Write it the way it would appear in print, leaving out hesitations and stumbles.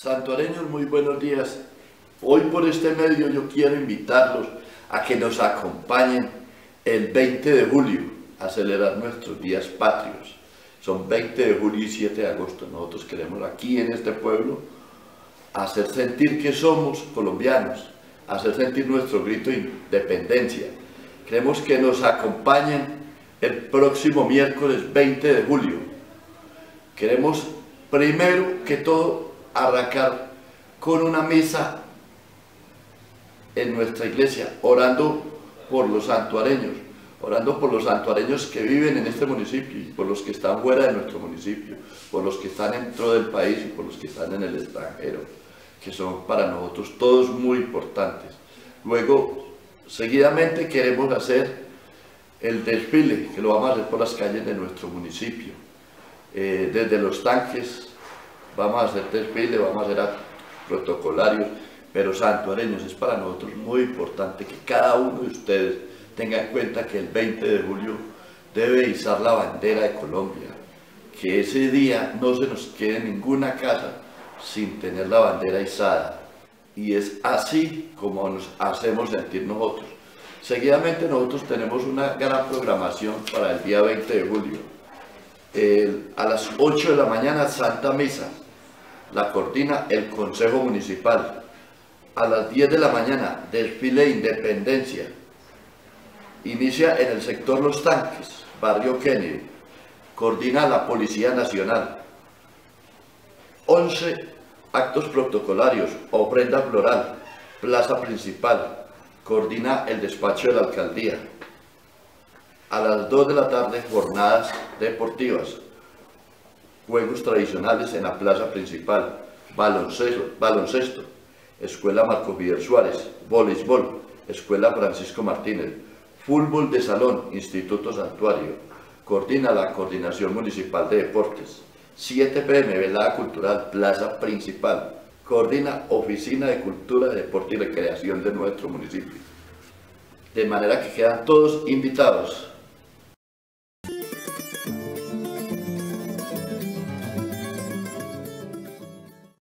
Santuareños, muy buenos días. Hoy por este medio yo quiero invitarlos a que nos acompañen el 20 de julio a celebrar nuestros días patrios. Son 20 de julio y 7 de agosto. Nosotros queremos aquí en este pueblo hacer sentir que somos colombianos, hacer sentir nuestro grito de independencia. Queremos que nos acompañen el próximo miércoles 20 de julio. Queremos primero que todo arrancar con una misa en nuestra iglesia, orando por los santuareños que viven en este municipio y por los que están fuera de nuestro municipio, por los que están dentro del país y por los que están en el extranjero, que son para nosotros todos muy importantes. Luego, seguidamente queremos hacer el desfile, que lo vamos a hacer por las calles de nuestro municipio, desde los tanques. Vamos a hacer desfile, vamos a hacer actos protocolarios, pero santuareños, es para nosotros muy importante que cada uno de ustedes tenga en cuenta que el 20 de julio debe izar la bandera de Colombia, que ese día no se nos quede ninguna casa sin tener la bandera izada, y es así como nos hacemos sentir nosotros. Seguidamente nosotros tenemos una gran programación para el día 20 de julio. A las 8 de la mañana, Santa Misa, la coordina el Consejo Municipal. A las 10 de la mañana, desfile de independencia. Inicia en el sector Los Tanques, barrio Kennedy. Coordina la Policía Nacional. 11 actos protocolarios, ofrenda floral, plaza principal. Coordina el despacho de la alcaldía. A las 2 de la tarde, jornadas deportivas, juegos tradicionales en la plaza principal, baloncesto, Escuela Marco Fidel Suárez, voleibol, Escuela Francisco Martínez, fútbol de salón, Instituto Santuario. Coordina la Coordinación Municipal de Deportes. 7 p.m, velada cultural, plaza principal. Coordina Oficina de Cultura, Deporte y Recreación de nuestro municipio. De manera que quedan todos invitados.